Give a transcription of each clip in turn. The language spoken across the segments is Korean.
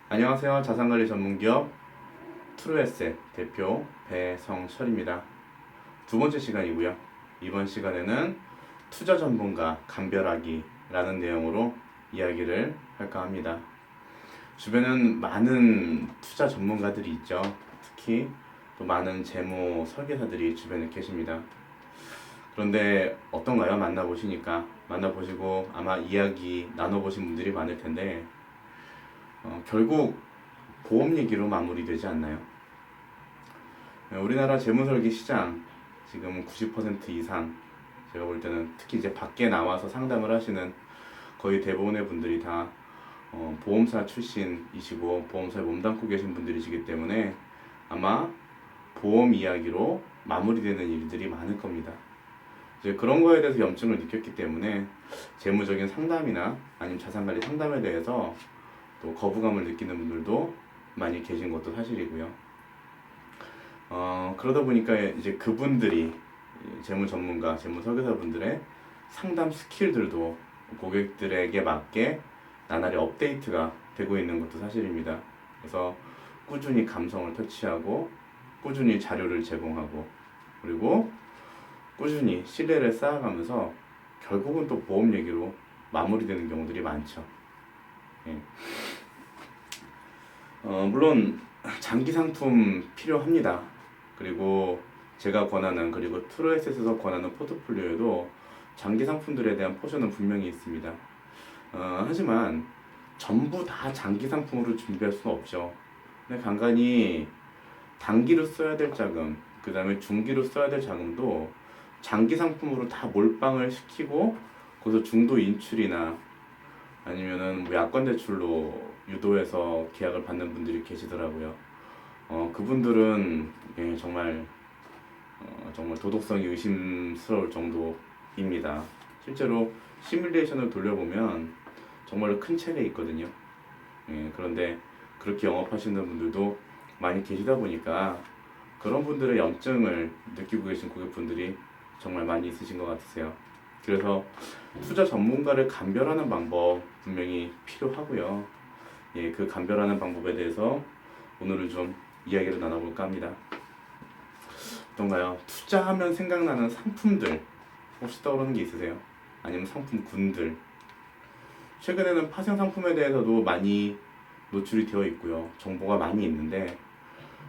안녕하세요. 자산관리 전문기업 트루에셋 대표 배성철입니다. 두 번째 시간이고요. 이번 시간에는 투자 전문가 감별하기라는 내용으로 이야기를 할까 합니다. 주변에는 많은 투자 전문가들이 있죠. 특히 또 많은 재무 설계사들이 주변에 계십니다. 그런데 어떤가요? 만나보시고 아마 이야기 나눠보신 분들이 많을 텐데 결국 보험 얘기로 마무리되지 않나요? 우리나라 재무설계 시장 지금 90% 이상, 제가 볼 때는 특히 이제 밖에 나와서 상담을 하시는 거의 대부분의 분들이 다 보험사 출신이시고 보험사에 몸담고 계신 분들이시기 때문에 아마 보험 이야기로 마무리되는 일들이 많을 겁니다. 이제 그런 거에 대해서 염증을 느꼈기 때문에 재무적인 상담이나 아니면 자산관리 상담에 대해서 또 거부감을 느끼는 분들도 많이 계신 것도 사실이고요. 그러다 보니까 이제 그분들이 재무 전문가, 재무 설계사분들의 상담 스킬들도 고객들에게 맞게 나날이 업데이트가 되고 있는 것도 사실입니다. 그래서 꾸준히 감성을 터치하고 꾸준히 자료를 제공하고 그리고 꾸준히 신뢰를 쌓아가면서 결국은 또 보험 얘기로 마무리되는 경우들이 많죠. 예. 물론 장기 상품 필요합니다. 그리고 제가 권하는 그리고 트루에셋에서 권하는 포트폴리오에도 장기 상품들에 대한 포션은 분명히 있습니다. 하지만 전부 다 장기 상품으로 준비할 수는 없죠. 근데 간간히 단기로 써야 될 자금, 그 다음에 중기로 써야 될 자금도 장기 상품으로 다 몰빵을 시키고 거기서 중도 인출이나 아니면은 뭐 약관 대출로 유도해서 계약을 받는 분들이 계시더라고요. 그분들은 정말 도덕성이 의심스러울 정도입니다. 실제로 시뮬레이션을 돌려보면 정말로 큰 차이가 있거든요. 그런데 그렇게 영업하시는 분들도 많이 계시다 보니까 그런 분들의 염증을 느끼고 계신 고객분들이 정말 많이 있으신 것 같으세요. 그래서 투자 전문가를 감별하는 방법 분명히 필요하고요. 그 감별하는 방법에 대해서 오늘은 좀 이야기를 나눠볼까 합니다. 어떤가요? 투자하면 생각나는 상품들 혹시 떠오르는 게 있으세요? 아니면 상품군들. 최근에는 파생 상품에 대해서도 많이 노출이 되어 있고요. 정보가 많이 있는데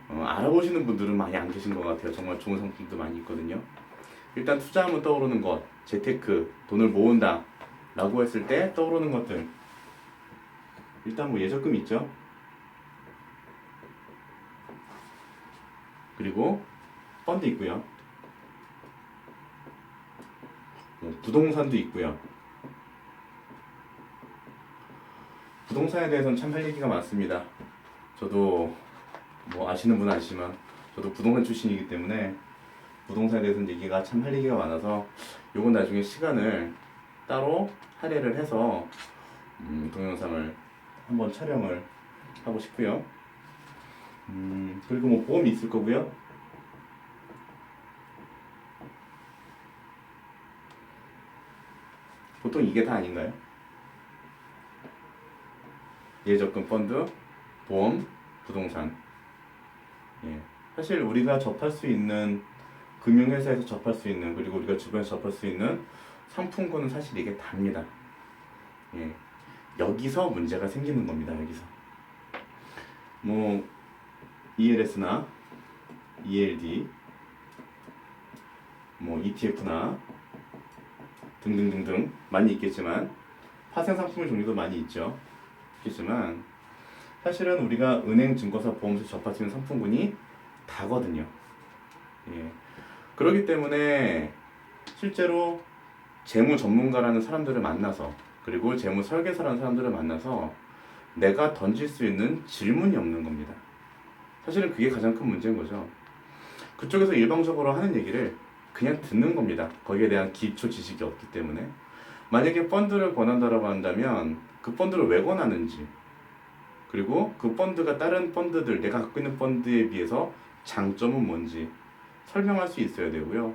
알아보시는 분들은 많이 안 계신 것 같아요. 정말 좋은 상품도 많이 있거든요. 일단 투자하면 떠오르는 것, 재테크, 돈을 모은다 라고 했을 때 떠오르는 것들, 일단 뭐 예적금 있죠. 그리고 펀드 있고요. 부동산도 있고요. 부동산에 대해서는 참 할 얘기가 많습니다. 저도 뭐 아시는 분은 아시지만 저도 부동산 출신이기 때문에 부동산에 대해서는 얘기가 참 할 얘기가 많아서 요건 나중에 시간을 따로 할애를 해서 동영상을 한번 촬영을 하고 싶고요. 그리고 뭐 보험이 있을 거고요. 보통 이게 다 아닌가요? 예적금, 펀드, 보험, 부동산. 사실 우리가 접할 수 있는 금융회사에서 접할 수 있는 그리고 우리가 주변에서 접할 수 있는 상품군은 사실 이게 답니다. 여기서 문제가 생기는 겁니다. 여기서 뭐 ELS나 ELD, 뭐 ETF나 등등등등 많이 있겠지만 파생 상품의 종류도 많이 있겠지만 사실은 우리가 은행, 증권사, 보험에서 접할 수 있는 상품군이 다거든요. 그렇기 때문에 실제로 재무 전문가라는 사람들을 만나서 그리고 재무 설계사라는 사람들을 만나서 내가 던질 수 있는 질문이 없는 겁니다. 사실은 그게 가장 큰 문제인 거죠. 그쪽에서 일방적으로 하는 얘기를 그냥 듣는 겁니다. 거기에 대한 기초 지식이 없기 때문에. 만약에 펀드를 권한다라고 한다면 그 펀드를 왜 권하는지, 그리고 그 펀드가 다른 펀드들, 내가 갖고 있는 펀드에 비해서 장점은 뭔지 설명할 수 있어야 되고요.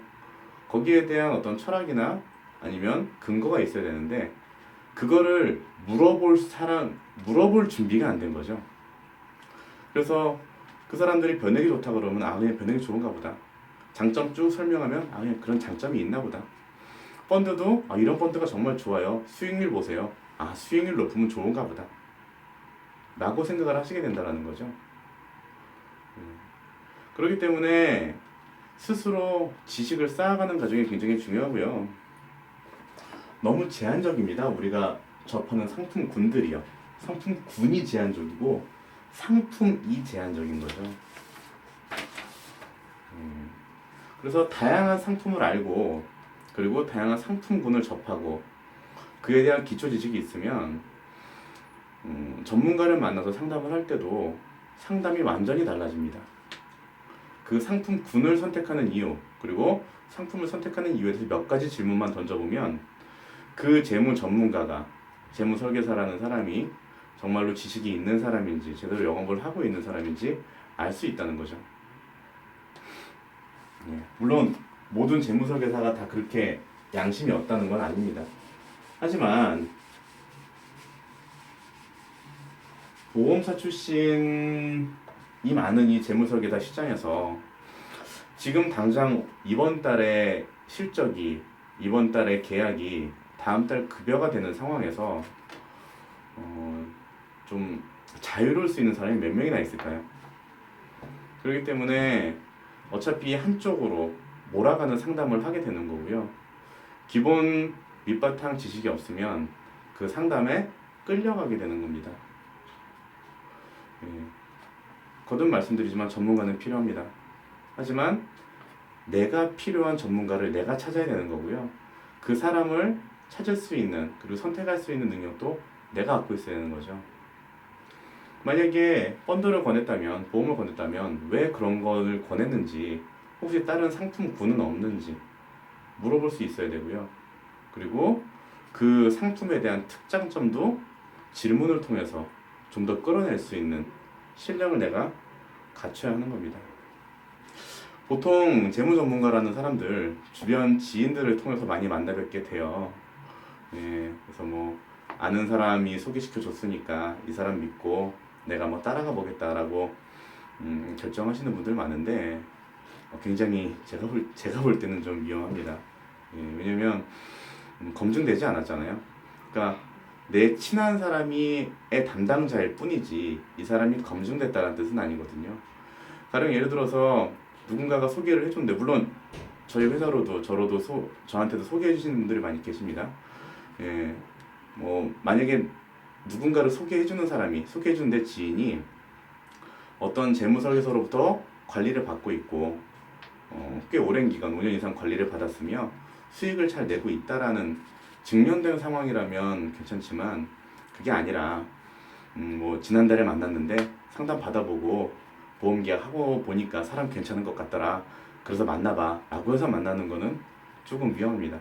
거기에 대한 어떤 철학이나 아니면 근거가 있어야 되는데 그거를 물어볼 준비가 안 된 거죠. 그래서 그 사람들이 변액이 좋다 그러면 아 그냥 변액이 좋은가 보다. 장점 쭉 설명하면 아 그냥 그런 장점이 있나 보다. 펀드도 아 이런 펀드가 정말 좋아요. 수익률 보세요. 아 수익률 높으면 좋은가 보다. 라고 생각을 하시게 된다는 거죠. 그렇기 때문에 스스로 지식을 쌓아가는 과정이 굉장히 중요하고요. 너무 제한적입니다. 우리가 접하는 상품군들이요. 상품군이 제한적이고 상품이 제한적인 거죠. 그래서 다양한 상품을 알고 그리고 다양한 상품군을 접하고 그에 대한 기초 지식이 있으면 전문가를 만나서 상담을 할 때도 상담이 완전히 달라집니다. 그 상품군을 선택하는 이유 그리고 상품을 선택하는 이유에 대해서 몇 가지 질문만 던져보면 그 재무 전문가가 재무 설계사라는 사람이 정말로 지식이 있는 사람인지 제대로 영업을 하고 있는 사람인지 알 수 있다는 거죠. 물론 모든 재무 설계사가 다 그렇게 양심이 없다는 건 아닙니다. 하지만 보험사 출신이 많은 이 재무 설계사 시장에서 지금 당장 이번 달에 실적이 이번 달에 계약이 다음 달 급여가 되는 상황에서 좀 자유로울 수 있는 사람이 몇 명이나 있을까요? 그렇기 때문에 어차피 한쪽으로 몰아가는 상담을 하게 되는 거고요. 기본 밑바탕 지식이 없으면 그 상담에 끌려가게 되는 겁니다. 거듭 말씀드리지만 전문가는 필요합니다. 하지만 내가 필요한 전문가를 내가 찾아야 되는 거고요. 그 사람을 찾을 수 있는 그리고 선택할 수 있는 능력도 내가 갖고 있어야 되는 거죠. 만약에 펀드를 권했다면 보험을 권했다면 왜 그런 거를 권했는지 혹시 다른 상품군은 없는지 물어볼 수 있어야 되고요. 그리고 그 상품에 대한 특장점도 질문을 통해서 좀 더 끌어낼 수 있는 실력을 내가 갖춰야 하는 겁니다. 보통 재무 전문가라는 사람들 주변 지인들을 통해서 많이 만나 뵙게 돼요. 그래서 뭐 아는 사람이 소개시켜 줬으니까 이 사람 믿고 내가 뭐 따라가 보겠다라고 결정하시는 분들 많은데 굉장히 제가 볼 때는 좀 위험합니다. 왜냐면 검증되지 않았잖아요. 그러니까 내 친한 사람이 담당자일 뿐이지 이 사람이 검증됐다는 뜻은 아니거든요. 가령 예를 들어서 누군가가 소개를 해줬는데 물론 저희 회사로도 저한테도 소개해 주시는 분들이 많이 계십니다. 뭐 만약에 누군가를 소개해 주는 사람이 소개해 주는 내 지인이 어떤 재무 설계사로부터 관리를 받고 있고 꽤 오랜 기간 5년 이상 관리를 받았으며 수익을 잘 내고 있다라는 증명된 상황이라면 괜찮지만 그게 아니라 뭐 지난달에 만났는데 상담 받아보고 보험 계약하고 보니까 사람 괜찮은 것 같더라 그래서 만나봐 라고 해서 만나는 거는 조금 위험합니다.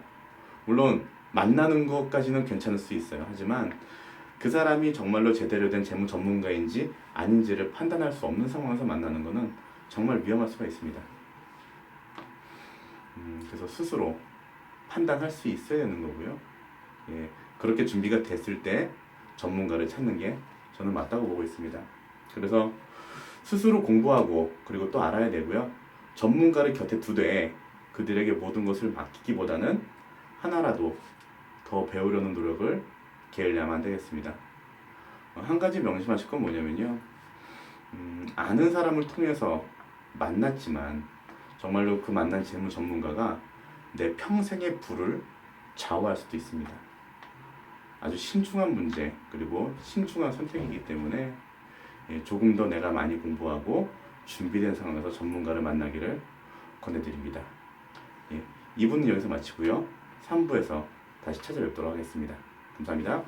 물론 만나는 것까지는 괜찮을 수 있어요. 하지만 그 사람이 정말로 제대로 된 재무 전문가인지 아닌지를 판단할 수 없는 상황에서 만나는 거는 정말 위험할 수가 있습니다. 그래서 스스로 판단할 수 있어야 되는 거고요. 그렇게 준비가 됐을 때 전문가를 찾는 게 저는 맞다고 보고 있습니다. 그래서 스스로 공부하고 그리고 또 알아야 되고요. 전문가를 곁에 두되 그들에게 모든 것을 맡기기보다는 하나라도 더 배우려는 노력을 게을리하면 안 되겠습니다. 한 가지 명심하실 건 뭐냐면요. 아는 사람을 통해서 만났지만 정말로 그 만난 재무 전문가가 내 평생의 부를 좌우할 수도 있습니다. 아주 신중한 문제 그리고 신중한 선택이기 때문에 조금 더 내가 많이 공부하고 준비된 상황에서 전문가를 만나기를 권해드립니다. 2부는 여기서 마치고요. 3부에서 다시 찾아뵙도록 하겠습니다. 감사합니다.